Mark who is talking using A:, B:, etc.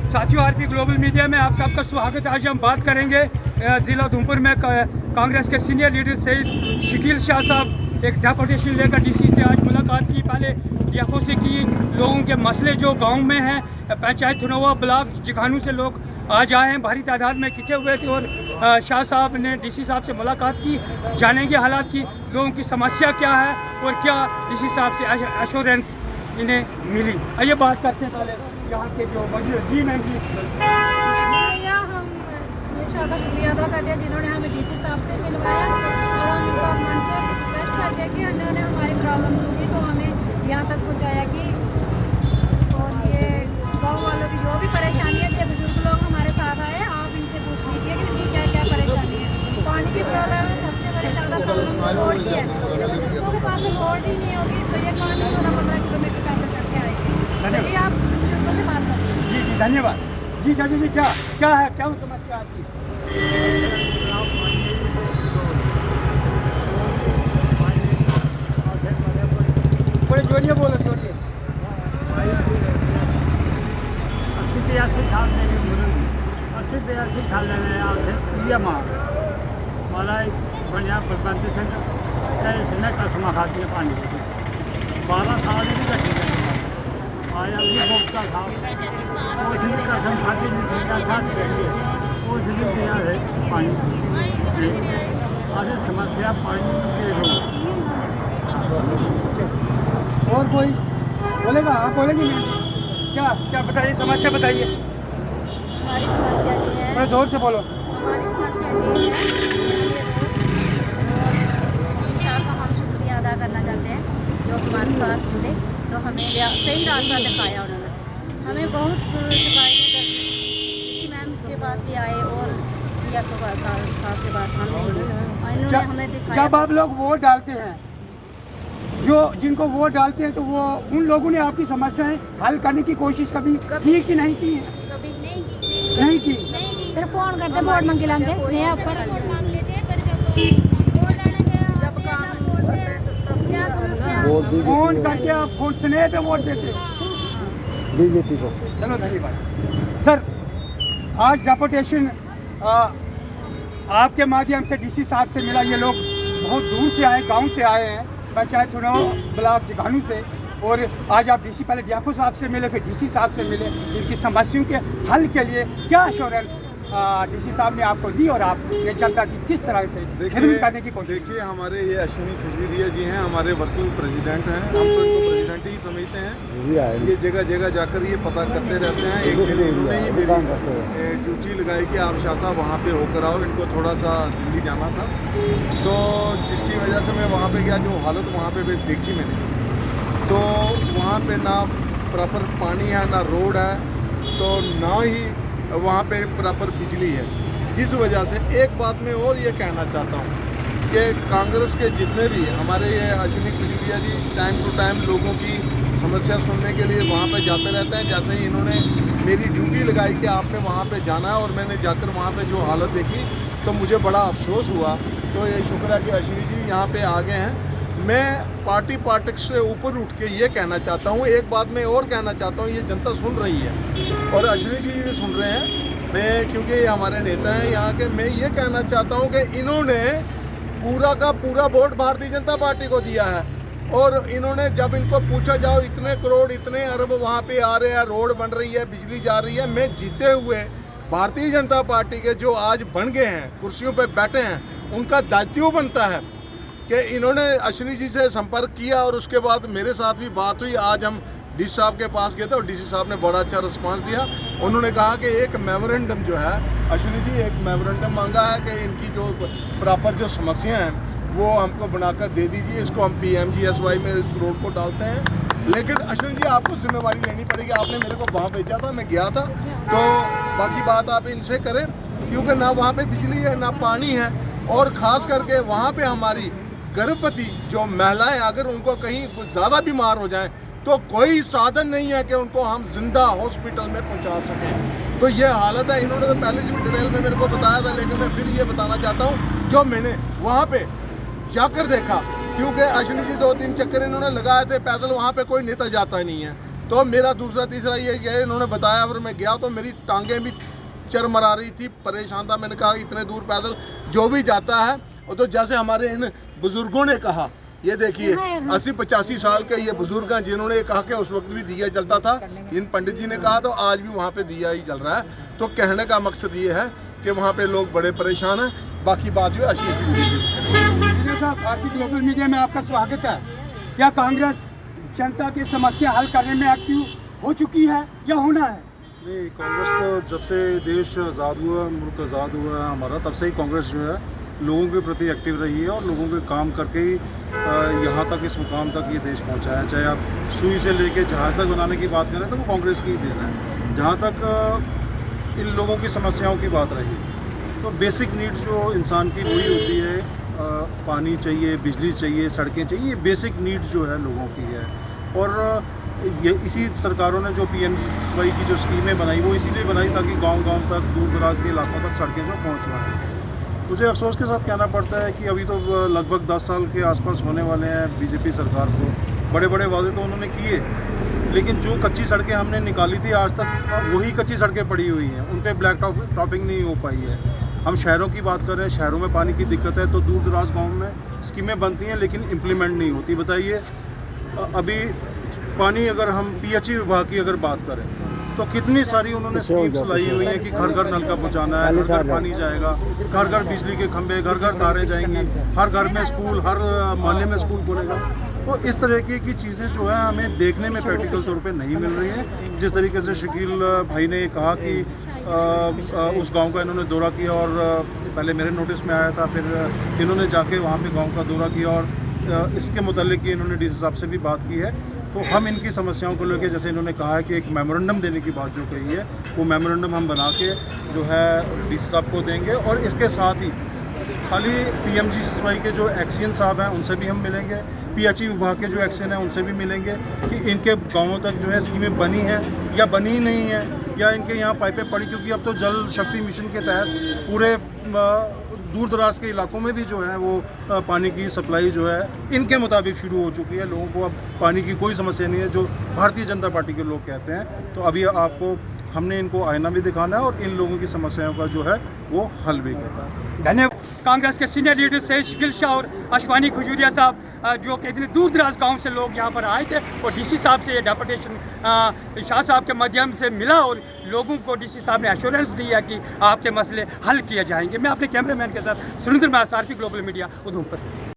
A: साथियों, RP global media में आप सबका स्वागत है। आज हम बात करेंगे ज़िला उधमपुर में कांग्रेस के सीनियर लीडर सईद शकील शाह साहब एक डेपुटेशन लेकर डीसी से आज मुलाकात की। पहले डीएफओ से की। लोगों के मसले जो गांव में हैं, पंचायत थनोवा ब्लॉक जिघानू से लोग आज आए हैं, भारी तादाद में इकट्ठे हुए थे और शाह साहब ने डीसी साहब से मुलाकात की, जानेंगे हालात की, लोगों की समस्या क्या है और क्या डीसी साहब से एश्योरेंस इन्हें मिली। आइए बात करते हैं पहले यहाँ के जो जी मैम जी।
B: भैया, हम सुनील शाह का शुक्रिया अदा करते हैं जिन्होंने हमें डीसी साहब से मिलवाया और हम उनका मन से रिक्वेस्ट करते हैं कि उन्होंने हमारी प्रॉब्लम सुनी तो हमें यहाँ तक पहुँचाया कि और ये गांव वालों की जो भी परेशानी है, ये बुजुर्ग लोग हमारे साथ आए, आप इनसे पूछ लीजिए कि उनकी क्या क्या परेशानी है। पानी की प्रॉब्लम है, सबसे बड़ी ज़्यादा प्रॉब्लम रोड की है। इन बुजुर्गों के पास रोड ही नहीं होगी तो ये कहाँ 14-15 किलोमीटर पैदल चल के आएंगे। जी, आप बुजुर्गों से बात करिए।
A: जी जी, धन्यवाद। जी चाचा जी, क्या है, क्या समस्या आपकी? थोड़े जोरिए बोलो, जोरिए।
C: बढ़िया प्रबंध से कसम खाती है पानी की 12 साल भी कटी आया भी भोगता था उसने कसम खाती उसने दिया है पानी आज समस्या पानी के रोग।
A: और कोई बोलेगा? आप बोलेंगे क्या क्या बताइए, समस्या बताइए।
B: हमारी समस्या ये है,
A: थोड़ा जोर से बोलो।
B: हमारी समस्या ये है शकील शाह का हम शुक्रिया अदा करना चाहते हैं जो हमारे साथ जुड़े, तो हमें सही रास्ता दिखाया उन्होंने। हमें बहुत शिकायतें किसी मैम के पास भी आए और साहब के पास हम इन्होंने हमें दिखाया।
A: जब आप लोग वोट डालते हैं, जो जिनको वोट डालते हैं, तो वो उन लोगों ने आपकी समस्याएं हल करने की कोशिश कभी की कि नहीं की?
B: कभी
A: नहीं की।
B: सिर्फ फोन करते वोट मांगे लाते
A: फोन करके आप फोन स्नेह पे वोट देते बीजेपी को। चलो धन्यवाद सर। आज डेपुटेशन आपके माध्यम से डीसी साहब से मिला। ये लोग बहुत दूर से आए, गांव से आए हैं, पंचायत थनोवा ब्लॉक जिघानू से, और आज आप डीसी पहले डीएफओ साहब से मिले, फिर डीसी साहब से मिले। इनकी समस्याओं के हल के लिए क्या एश्योरेंस डीसी साहब ने आपको दी और आप ये जनता की किस तरह से खिदमत करने की कोशिश?
D: देखिए, हमारे ये अश्विनी खुशबीरिया जी हैं, हमारे वर्किंग प्रेसिडेंट हैं, हम तो इनको प्रेसिडेंट ही समझते हैं। ये जगह जगह जाकर ये पता करते रहते हैं। एक दिन इन्होंने ही मेरी ड्यूटी लगाई कि आप शाह साहब वहाँ पे होकर आओ, इनको थोड़ा सा दिल्ली जाना था, तो जिसकी वजह से मैं वहाँ पे गया। जो हालत वहाँ पे देखी मैंने, तो वहाँ पे ना प्रॉपर पानी है, ना रोड है, तो ना ही वहाँ पे प्रॉपर बिजली है। जिस वजह से एक बात मैं और ये कहना चाहता हूँ कि कांग्रेस के जितने भी हमारे ये अश्विनी खुशबीरिया जी टाइम टू टाइम लोगों की समस्या सुनने के लिए वहाँ पे जाते रहते हैं। जैसे ही इन्होंने मेरी ड्यूटी लगाई कि आपने वहाँ पे जाना है, और मैंने जाकर वहाँ पे जो हालत देखी तो मुझे बड़ा अफसोस हुआ। तो ये शुक्र है कि अश्विनी जी यहाँ पे आ गए हैं। मैं पार्टी पॉलिटिक्स से ऊपर उठ के ये कहना चाहता हूँ, एक बात मैं और कहना चाहता हूँ, ये जनता सुन रही है और अश्विनी जी भी सुन रहे हैं। मैं क्योंकि ये हमारे नेता हैं यहाँ के, मैं ये कहना चाहता हूँ कि इन्होंने पूरा का पूरा वोट भारतीय जनता पार्टी को दिया है, और इन्होंने जब इनको पूछा जाओ इतने करोड़ इतने अरब वहाँ पे आ रहे हैं, रोड बन रही है, बिजली जा रही है। मैं जीते हुए भारतीय जनता पार्टी के जो आज बन गए हैं, कुर्सियों पर बैठे हैं, उनका दायित्व बनता है कि इन्होंने अश्विनी जी से संपर्क किया, और उसके बाद मेरे साथ भी बात हुई। आज हम डीसी साहब के पास गए थे और डीसी साहब ने बड़ा अच्छा रिस्पांस दिया। उन्होंने कहा कि एक मेमोरेंडम जो है, अश्विनी जी एक मेमोरेंडम मांगा है कि इनकी जो प्रॉपर जो समस्या हैं वो हमको बनाकर दे दीजिए, इसको हम PMGSY में इस रोड को डालते हैं। लेकिन अश्विनी जी आपको जिम्मेवारी लेनी पड़ेगी, आपने मेरे को वहाँ भेजा था, मैं गया था, तो बाकी बात आप इनसे करें, क्योंकि ना वहाँ पर बिजली है ना पानी है, और ख़ास करके वहाँ पर हमारी गर्भवती जो महिलाएं अगर उनको कहीं ज़्यादा बीमार हो जाएं तो कोई साधन नहीं है कि उनको हम जिंदा हॉस्पिटल में पहुंचा सकें। तो ये हालत है। इन्होंने तो पहले से भी डिटेल में मेरे को बताया था, लेकिन मैं फिर ये बताना चाहता हूँ जो मैंने वहाँ पे जाकर देखा, क्योंकि अश्विनी जी 2-3 चक्कर इन्होंने लगाए थे पैदल, वहाँ पे कोई नेता जाता नहीं है। तो मेरा दूसरा तीसरा ये है, इन्होंने बताया, और मैं गया तो मेरी टांगें भी चरमरा रही थी, परेशान था। मैंने कहा इतने दूर पैदल जो भी जाता है, और तो जैसे हमारे इन बुजुर्गों ने कहा, ये देखिए 80-85 साल के ये बुजुर्ग हैं जिन्होंने कहा कि उस वक्त भी दिया जलता था, इन पंडित जी ने कहा, तो आज भी वहाँ पे दिया ही जल रहा है। तो कहने का मकसद ये है कि वहाँ पे लोग बड़े परेशान हैं। बाकी बात जो है
A: इंजीनियर साहब, भारतीय ग्लोबल मीडिया में आपका स्वागत है। क्या कांग्रेस जनता की समस्या हल करने में एक्टिव हो चुकी है या होना है?
E: नहीं, कांग्रेस तो जब से देश आज़ाद हुआ, मुल्क आज़ाद हुआ है हमारा, तब से ही कांग्रेस जो है लोगों के प्रति एक्टिव रही है और लोगों के काम करके ही यहाँ तक, इस मुकाम तक ये देश पहुँचा है। चाहे आप सुई से लेके जहाज़ तक बनाने की बात करें तो वो कांग्रेस की ही देन है। जहाँ तक इन लोगों की समस्याओं की बात रही, तो बेसिक नीड्स जो इंसान की वही होती है, पानी चाहिए, बिजली चाहिए, सड़कें चाहिए, ये बेसिक नीड्स जो है लोगों की है। और ये इसी सरकारों ने जो PMGY की जो स्कीमें बनाई, वो इसीलिए बनाई ताकि गांव-गांव तक, दूर दराज के इलाकों तक सड़कें जो पहुँच पाएँ। मुझे अफसोस के साथ कहना पड़ता है कि अभी तो लगभग 10 साल के आसपास होने वाले हैं BJP सरकार को। बड़े बड़े वादे तो उन्होंने किए, लेकिन जो कच्ची सड़कें हमने निकाली थी आज तक वही कच्ची सड़कें पड़ी हुई हैं, उन पर ब्लैक टॉपिंग नहीं हो पाई है। हम शहरों की बात कर रहे हैं, शहरों में पानी की दिक्कत है, तो दूर दराज गाँव में स्कीमें बनती हैं लेकिन इम्प्लीमेंट नहीं होती। बताइए, अभी पानी, अगर हम PHE विभाग की अगर बात करें तो कितनी सारी उन्होंने स्कीम्स लाई हुई हैं कि घर घर नल का पहुँचाना है, घर घर पानी जाएगा, घर घर बिजली के खंभे, घर घर तारें जाएंगी, हर घर में स्कूल, हर मोहल्ले में स्कूल खुलेगा। तो इस तरीके की चीज़ें जो है हमें देखने में प्रैक्टिकल तौर पे नहीं मिल रही हैं। जिस तरीके से शकील भाई ने कहा कि उस गांव का इन्होंने दौरा किया, और पहले मेरे नोटिस में आया था, फिर इन्होंने जाके वहाँ पे गांव का दौरा किया, और इसके मुतालिक इन्होंने DC साहब से भी बात की है। तो हम इनकी समस्याओं को लेकर, जैसे इन्होंने कहा है कि एक मेमोरेंडम देने की बात जो कही है, वो मेमोरेंडम हम बना के जो है DC साहब को देंगे। और इसके साथ ही खाली PMGY के जो एक्सियन साहब हैं उनसे भी हम मिलेंगे, PHE विभाग के जो एक्सियन हैं उनसे भी मिलेंगे कि इनके गाँवों तक जो है स्कीमें बनी हैं या बनी नहीं हैं, या इनके यहाँ पाइपें पड़ी, क्योंकि अब तो जल शक्ति मिशन के तहत पूरे दूर दराज के इलाकों में भी जो है वो पानी की सप्लाई जो है इनके मुताबिक शुरू हो चुकी है। लोगों को अब पानी की कोई समस्या नहीं है, जो भारतीय जनता पार्टी के लोग कहते हैं। तो अभी आपको हमने इनको आईना भी दिखाना है और इन लोगों की समस्याओं का जो है वो हल भी करना है।
A: धन्यवाद। कांग्रेस के सीनियर लीडर से शकील शाह और अशवानी खजूरिया साहब, जो कि इतने दूर दराज गाँव से लोग यहाँ पर आए थे, और DC साहब से ये डेपुटेशन शाह साहब के माध्यम से मिला, और लोगों को DC साहब ने एश्योरेंस दी है कि आपके मसले हल किए जाएंगे। मैं अपने कैमरामैन के साथ सुरेंद्र महासार की ग्लोबल मीडिया उधमपुर।